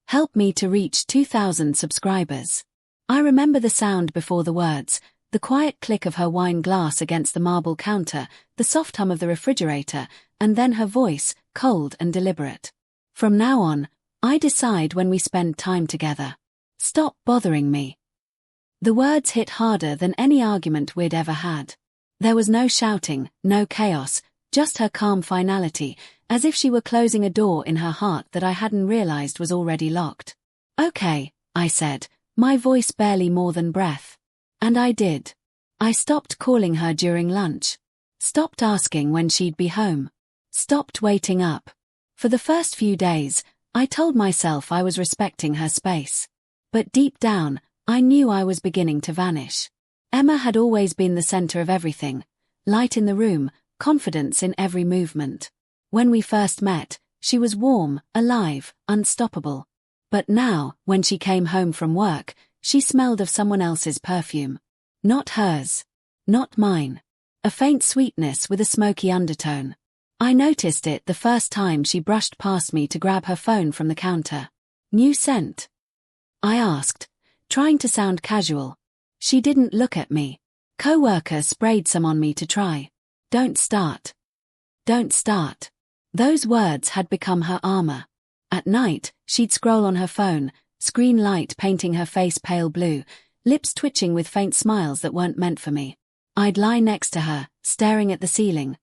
Help me to reach 2,000 subscribers. I remember the sound before the words, the quiet click of her wine glass against the marble counter, the soft hum of the refrigerator, and then her voice, cold and deliberate. From now on, I decide when we spend time together. Stop bothering me. The words hit harder than any argument we'd ever had. There was no shouting, no chaos, just her calm finality, as if she were closing a door in her heart that I hadn't realized was already locked. Okay, I said, my voice barely more than breath. And I did. I stopped calling her during lunch. Stopped asking when she'd be home. Stopped waiting up. For the first few days, I told myself I was respecting her space. But deep down, I knew I was beginning to vanish. Emma had always been the center of everything. Light in the room, confidence in every movement. When we first met, she was warm, alive, unstoppable. But now, when she came home from work, she smelled of someone else's perfume. Not hers. Not mine. A faint sweetness with a smoky undertone. I noticed it the first time she brushed past me to grab her phone from the counter. New scent? I asked, trying to sound casual. She didn't look at me. Coworker sprayed some on me to try. Don't start. Don't start. Those words had become her armor. At night, she'd scroll on her phone, screen light painting her face pale blue, lips twitching with faint smiles that weren't meant for me. I'd lie next to her, staring at the ceiling,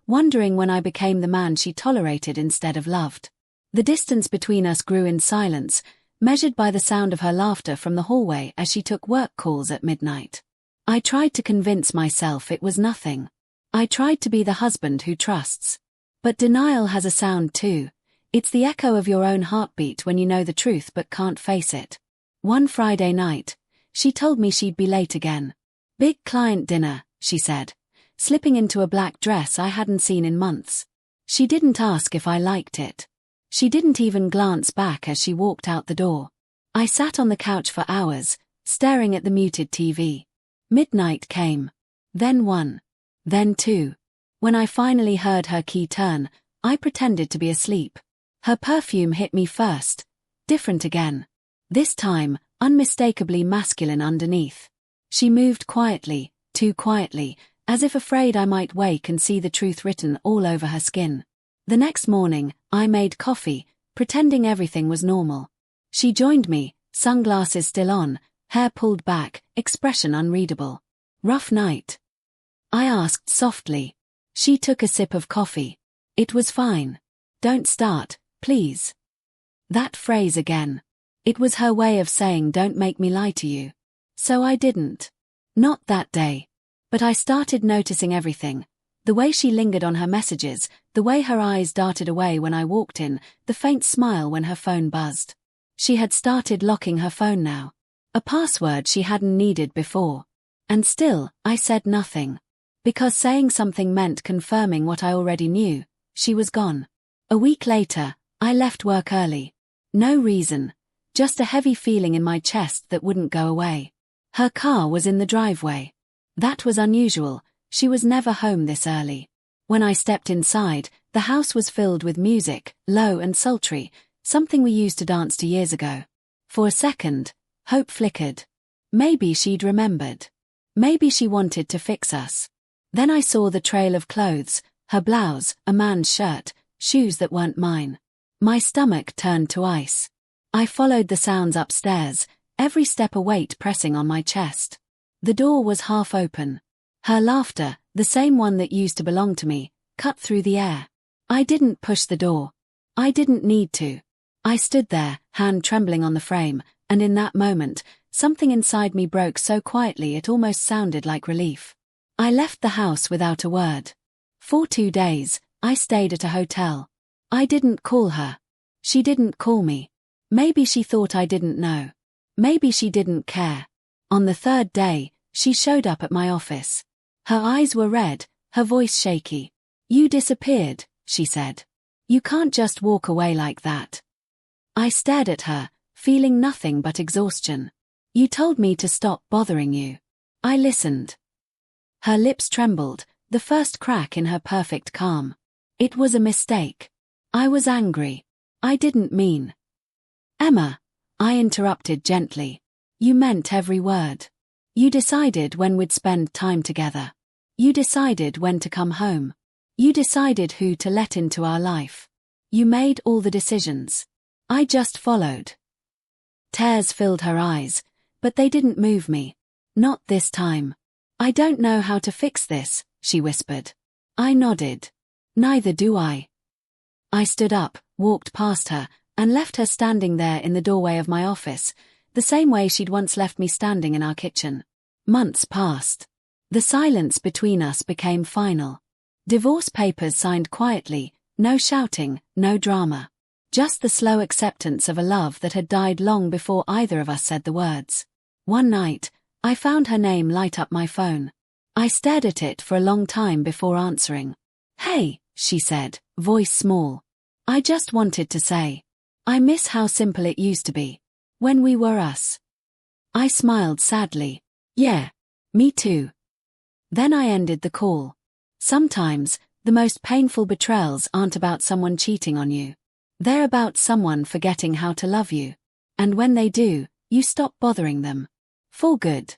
wondering when I became the man she tolerated instead of loved. The distance between us grew in silence, measured by the sound of her laughter from the hallway as she took work calls at midnight. I tried to convince myself it was nothing. I tried to be the husband who trusts. But denial has a sound too. It's the echo of your own heartbeat when you know the truth but can't face it. One Friday night, she told me she'd be late again. Big client dinner, she said, slipping into a black dress I hadn't seen in months. She didn't ask if I liked it. She didn't even glance back as she walked out the door. I sat on the couch for hours, staring at the muted TV. Midnight came. Then 1. Then 2. When I finally heard her key turn, I pretended to be asleep. Her perfume hit me first. Different again. This time, unmistakably masculine underneath. She moved quietly, too quietly, as if afraid I might wake and see the truth written all over her skin. The next morning, I made coffee, pretending everything was normal. She joined me, sunglasses still on, hair pulled back, expression unreadable. Rough night? I asked softly. She took a sip of coffee. It was fine. Don't start, please. That phrase again. It was her way of saying don't make me lie to you. So I didn't. Not that day. But I started noticing everything. The way she lingered on her messages, the way her eyes darted away when I walked in, the faint smile when her phone buzzed. She had started locking her phone now. A password she hadn't needed before. And still, I said nothing. Because saying something meant confirming what I already knew. She was gone. A week later, I left work early. No reason. Just a heavy feeling in my chest that wouldn't go away. Her car was in the driveway. That was unusual. She was never home this early. When I stepped inside, the house was filled with music, low and sultry, something we used to dance to years ago. For a second, hope flickered. Maybe she'd remembered. Maybe she wanted to fix us. Then I saw the trail of clothes, her blouse, a man's shirt, shoes that weren't mine. My stomach turned to ice. I followed the sounds upstairs, every step a weight pressing on my chest. The door was half open. Her laughter, the same one that used to belong to me, cut through the air. I didn't push the door. I didn't need to. I stood there, hand trembling on the frame, and in that moment, something inside me broke so quietly it almost sounded like relief. I left the house without a word. For 2 days, I stayed at a hotel. I didn't call her. She didn't call me. Maybe she thought I didn't know. Maybe she didn't care. On the 3rd day, she showed up at my office. Her eyes were red, her voice shaky. You disappeared, she said. You can't just walk away like that. I stared at her, feeling nothing but exhaustion. You told me to stop bothering you. I listened. Her lips trembled, the first crack in her perfect calm. It was a mistake. I was angry. I didn't mean. Emma, I interrupted gently. You meant every word. You decided when we'd spend time together. You decided when to come home. You decided who to let into our life. You made all the decisions. I just followed. Tears filled her eyes, but they didn't move me. Not this time. I don't know how to fix this, she whispered. I nodded. Neither do I. I stood up, walked past her, and left her standing there in the doorway of my office, the same way she'd once left me standing in our kitchen. Months passed. The silence between us became final. Divorce papers signed quietly, no shouting, no drama. Just the slow acceptance of a love that had died long before either of us said the words. One night, I found her name light up my phone. I stared at it for a long time before answering. Hey, she said, voice small. I just wanted to say, I miss how simple it used to be. When we were us. I smiled sadly. Yeah, me too. Then I ended the call. Sometimes, the most painful betrayals aren't about someone cheating on you. They're about someone forgetting how to love you. And when they do, you stop bothering them. For good.